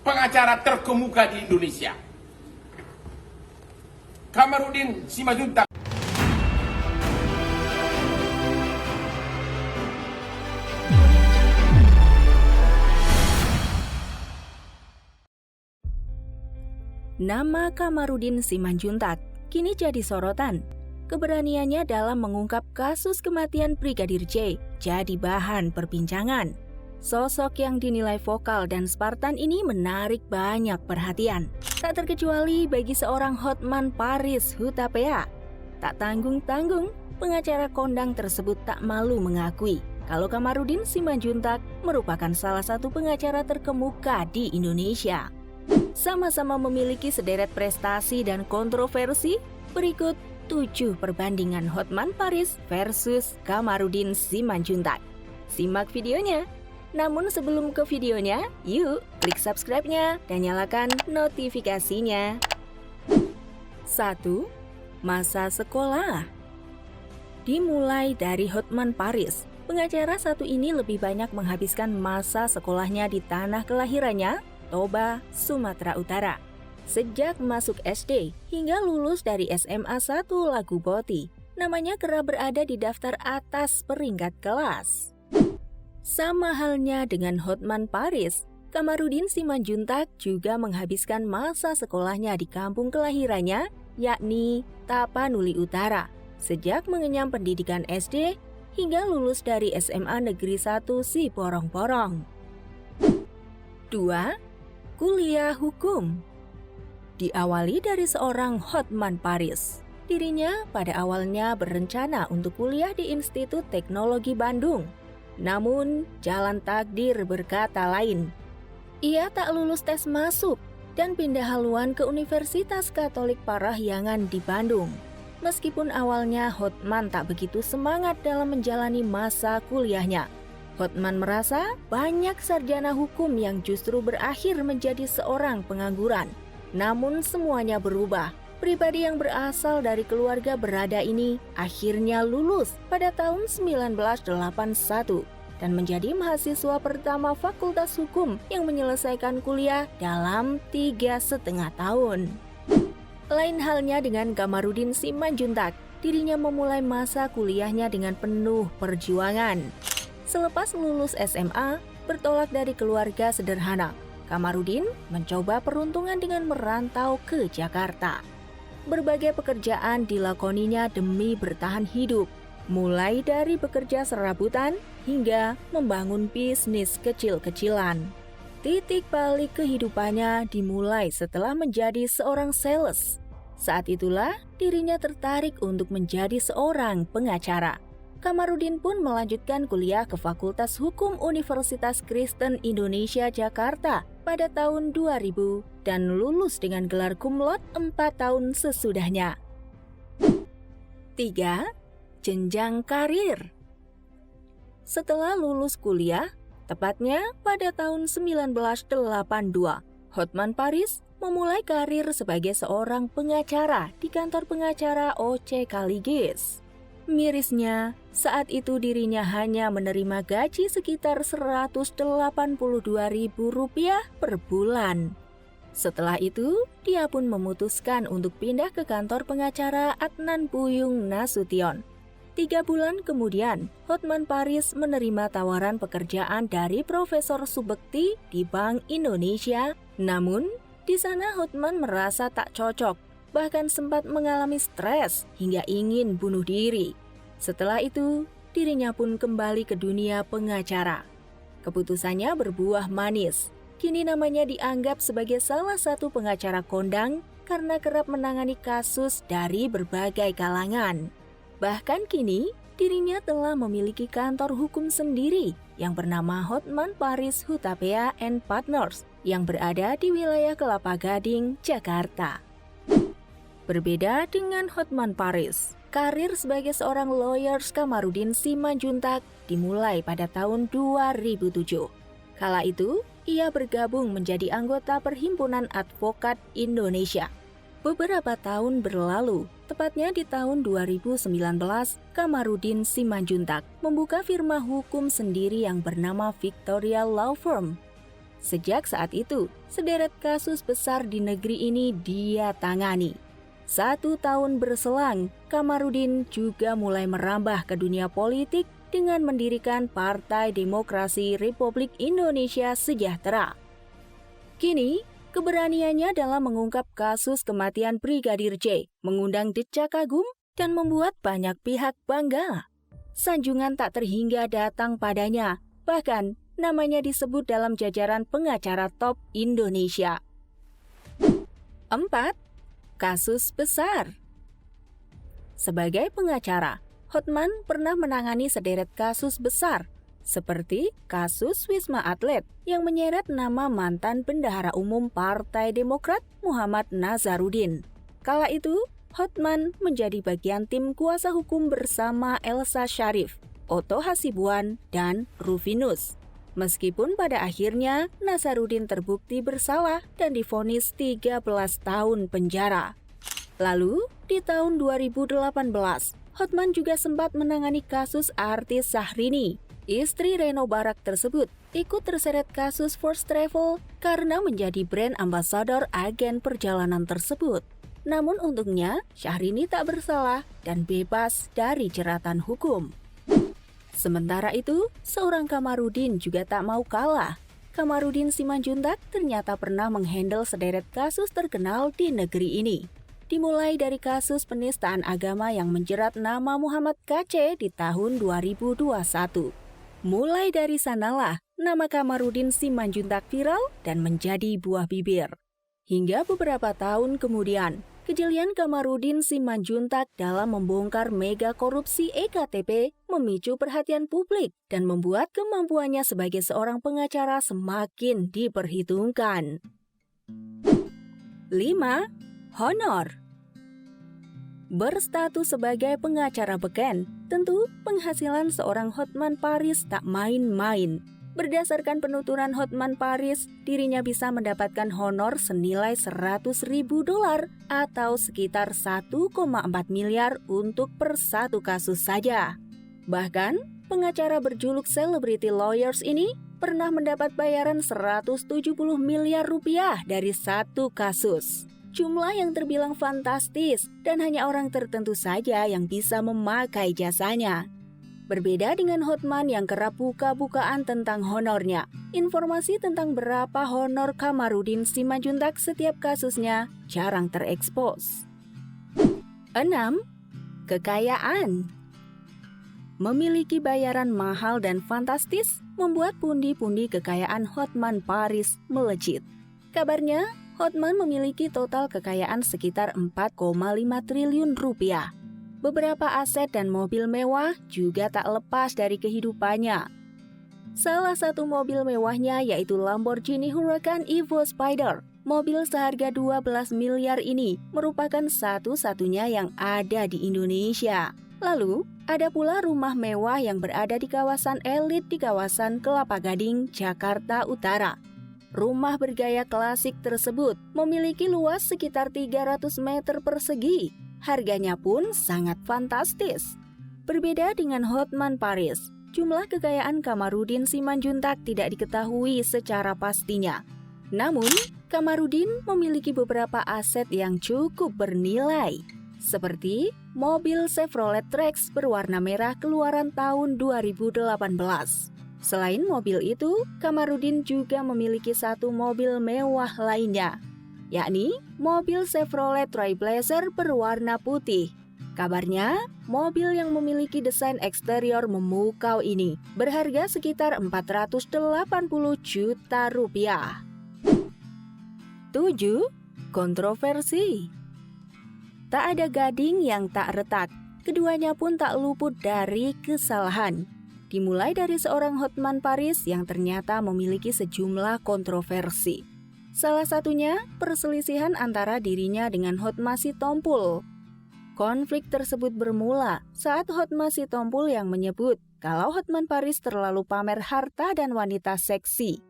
pengacara terkemuka di Indonesia. Kamarudin Simanjuntak. Nama Kamarudin Simanjuntak kini jadi sorotan. Keberaniannya dalam mengungkap kasus kematian Brigadir J jadi bahan perbincangan. Sosok yang dinilai vokal dan Spartan ini menarik banyak perhatian. Tak terkecuali bagi seorang Hotman Paris Hutapea. Tak tanggung-tanggung, pengacara kondang tersebut tak malu mengakui kalau Kamarudin Simanjuntak merupakan salah satu pengacara terkemuka di Indonesia. Sama-sama memiliki sederet prestasi dan kontroversi, berikut 7 perbandingan Hotman Paris versus Kamarudin Simanjuntak. Simak videonya. Namun sebelum ke videonya, yuk klik subscribe-nya dan nyalakan notifikasinya. 1. Masa sekolah. Dimulai dari Hotman Paris, pengacara satu ini lebih banyak menghabiskan masa sekolahnya di tanah kelahirannya, Toba, Sumatera Utara. Sejak masuk SD hingga lulus dari SMA 1 Laguboti, namanya kerap berada di daftar atas peringkat kelas. Sama halnya dengan Hotman Paris, Kamarudin Simanjuntak juga menghabiskan masa sekolahnya di kampung kelahirannya, yakni Tapanuli Utara, sejak mengenyam pendidikan SD hingga lulus dari SMA Negeri 1 Siporong-Porong. 2. Kuliah hukum. Diawali dari seorang Hotman Paris. Dirinya pada awalnya berencana untuk kuliah di Institut Teknologi Bandung. Namun, jalan takdir berkata lain. Ia tak lulus tes masuk dan pindah haluan ke Universitas Katolik Parahyangan di Bandung. Meskipun awalnya Hotman tak begitu semangat dalam menjalani masa kuliahnya. Hotman merasa banyak sarjana hukum yang justru berakhir menjadi seorang pengangguran. Namun semuanya berubah. Pribadi yang berasal dari keluarga berada ini akhirnya lulus pada tahun 1981 dan menjadi mahasiswa pertama Fakultas Hukum yang menyelesaikan kuliah dalam 3,5 tahun. Lain halnya dengan Kamarudin Simanjuntak, dirinya memulai masa kuliahnya dengan penuh perjuangan. Selepas lulus SMA, bertolak dari keluarga sederhana, Kamarudin mencoba peruntungan dengan merantau ke Jakarta. Berbagai pekerjaan dilakoninya demi bertahan hidup, mulai dari bekerja serabutan hingga membangun bisnis kecil-kecilan. Titik balik kehidupannya dimulai setelah menjadi seorang sales. Saat itulah dirinya tertarik untuk menjadi seorang pengacara. Kamarudin pun melanjutkan kuliah ke Fakultas Hukum Universitas Kristen Indonesia Jakarta pada tahun 2000 dan lulus dengan gelar cum laude 4 tahun sesudahnya. 3. Jenjang karir. Setelah lulus kuliah, tepatnya pada tahun 1982, Hotman Paris memulai karir sebagai seorang pengacara di kantor pengacara O.C. Kaligis. Mirisnya, saat itu dirinya hanya menerima gaji sekitar Rp182.000 per bulan. Setelah itu, dia pun memutuskan untuk pindah ke kantor pengacara Adnan Buyung Nasution. 3 bulan kemudian, Hotman Paris menerima tawaran pekerjaan dari Profesor Subekti di Bank Indonesia. Namun, di sana Hotman merasa tak cocok, bahkan sempat mengalami stres hingga ingin bunuh diri. Setelah itu, dirinya pun kembali ke dunia pengacara. Keputusannya berbuah manis. Kini namanya dianggap sebagai salah satu pengacara kondang karena kerap menangani kasus dari berbagai kalangan. Bahkan kini, dirinya telah memiliki kantor hukum sendiri yang bernama Hotman Paris Hutapea and Partners yang berada di wilayah Kelapa Gading, Jakarta. Berbeda dengan Hotman Paris, karir sebagai seorang lawyers Kamarudin Simanjuntak dimulai pada tahun 2007. Kala itu, ia bergabung menjadi anggota Perhimpunan Advokat Indonesia. Beberapa tahun berlalu, tepatnya di tahun 2019, Kamarudin Simanjuntak membuka firma hukum sendiri yang bernama Victoria Law Firm. Sejak saat itu, sederet kasus besar di negeri ini dia tangani. 1 tahun berselang, Kamarudin juga mulai merambah ke dunia politik dengan mendirikan Partai Demokrasi Republik Indonesia Sejahtera. Kini, keberaniannya dalam mengungkap kasus kematian Brigadir J mengundang decak kagum dan membuat banyak pihak bangga. Sanjungan tak terhingga datang padanya, bahkan namanya disebut dalam jajaran pengacara top Indonesia. 4. Kasus besar. Sebagai pengacara, Hotman pernah menangani sederet kasus besar, seperti kasus Wisma Atlet yang menyeret nama mantan Bendahara Umum Partai Demokrat Muhammad Nazarudin. Kala itu, Hotman menjadi bagian tim kuasa hukum bersama Elsa Sharif, Otto Hasibuan, dan Rufinus. Meskipun pada akhirnya Nazarudin terbukti bersalah dan divonis 13 tahun penjara. Lalu, di tahun 2018, Hotman juga sempat menangani kasus artis Syahrini. Istri Reno Barak tersebut ikut terseret kasus First Travel karena menjadi brand ambassador agen perjalanan tersebut. Namun untungnya, Syahrini tak bersalah dan bebas dari jeratan hukum. Sementara itu, seorang Kamarudin juga tak mau kalah. Kamarudin Simanjuntak ternyata pernah menghandle sederet kasus terkenal di negeri ini. Dimulai dari kasus penistaan agama yang menjerat nama Muhammad KC di tahun 2021. Mulai dari sanalah, nama Kamarudin Simanjuntak viral dan menjadi buah bibir. Hingga beberapa tahun kemudian, kejelian Kamarudin Simanjuntak dalam membongkar mega korupsi EKTP memicu perhatian publik dan membuat kemampuannya sebagai seorang pengacara semakin diperhitungkan. 5. Honor. Berstatus sebagai pengacara beken, tentu penghasilan seorang Hotman Paris tak main-main. Berdasarkan penuturan Hotman Paris, dirinya bisa mendapatkan honor senilai $100.000 atau sekitar 1,4 miliar untuk per satu kasus saja. Bahkan, pengacara berjuluk Celebrity Lawyers ini pernah mendapat bayaran 170 miliar rupiah dari satu kasus. Jumlah yang terbilang fantastis dan hanya orang tertentu saja yang bisa memakai jasanya. Berbeda dengan Hotman yang kerap buka-bukaan tentang honornya, informasi tentang berapa honor Kamarudin Simanjuntak setiap kasusnya jarang terekspos. 6. Kekayaan. Memiliki bayaran mahal dan fantastis membuat pundi-pundi kekayaan Hotman Paris melejit. Kabarnya, Hotman memiliki total kekayaan sekitar 4,5 triliun rupiah. Beberapa aset dan mobil mewah juga tak lepas dari kehidupannya. Salah satu mobil mewahnya yaitu Lamborghini Huracan Evo Spider. Mobil seharga 12 miliar ini merupakan satu-satunya yang ada di Indonesia. Lalu, ada pula rumah mewah yang berada di kawasan elit di kawasan Kelapa Gading, Jakarta Utara. Rumah bergaya klasik tersebut memiliki luas sekitar 300 meter persegi. Harganya pun sangat fantastis. Berbeda dengan Hotman Paris, jumlah kekayaan Kamarudin Simanjuntak tidak diketahui secara pastinya. Namun, Kamarudin memiliki beberapa aset yang cukup bernilai, seperti mobil Chevrolet Trax berwarna merah keluaran tahun 2018. Selain mobil itu, Kamarudin juga memiliki satu mobil mewah lainnya, yakni mobil Chevrolet Trailblazer berwarna putih. Kabarnya, mobil yang memiliki desain eksterior memukau ini berharga sekitar 480 juta rupiah. 7. Kontroversi. Tak ada gading yang tak retak, keduanya pun tak luput dari kesalahan. Dimulai dari seorang Hotman Paris yang ternyata memiliki sejumlah kontroversi. Salah satunya perselisihan antara dirinya dengan Hotma Sitompul. Konflik tersebut bermula saat Hotma Sitompul yang menyebut kalau Hotman Paris terlalu pamer harta dan wanita seksi.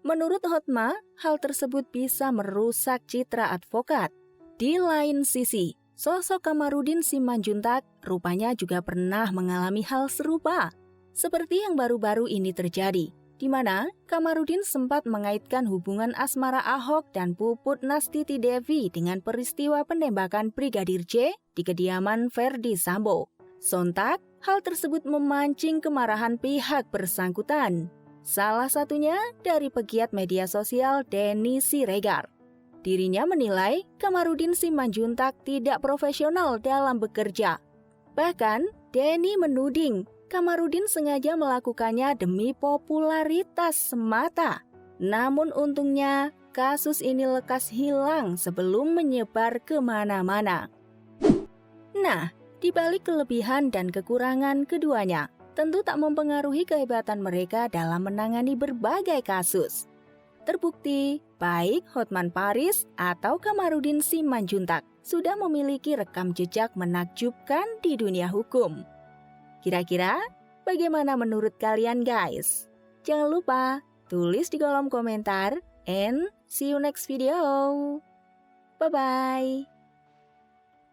Menurut Hotma, hal tersebut bisa merusak citra advokat. Di lain sisi, sosok Kamarudin Simanjuntak rupanya juga pernah mengalami hal serupa. Seperti yang baru-baru ini terjadi, di mana Kamarudin sempat mengaitkan hubungan asmara Ahok dan Puput Nastiti Devi dengan peristiwa penembakan Brigadir J di kediaman Verdi Sambo. Sontak, hal tersebut memancing kemarahan pihak bersangkutan. Salah satunya dari pegiat media sosial Denny Siregar. Dirinya menilai Kamarudin Simanjuntak tidak profesional dalam bekerja. Bahkan, Denny menuding Kamarudin sengaja melakukannya demi popularitas semata. Namun untungnya, kasus ini lekas hilang sebelum menyebar kemana-mana. Nah, di balik kelebihan dan kekurangan keduanya, tentu tak mempengaruhi kehebatan mereka dalam menangani berbagai kasus. Terbukti, baik Hotman Paris atau Kamarudin Simanjuntak sudah memiliki rekam jejak menakjubkan di dunia hukum. Kira-kira bagaimana menurut kalian guys? Jangan lupa tulis di kolom komentar and see you next video. Bye-bye.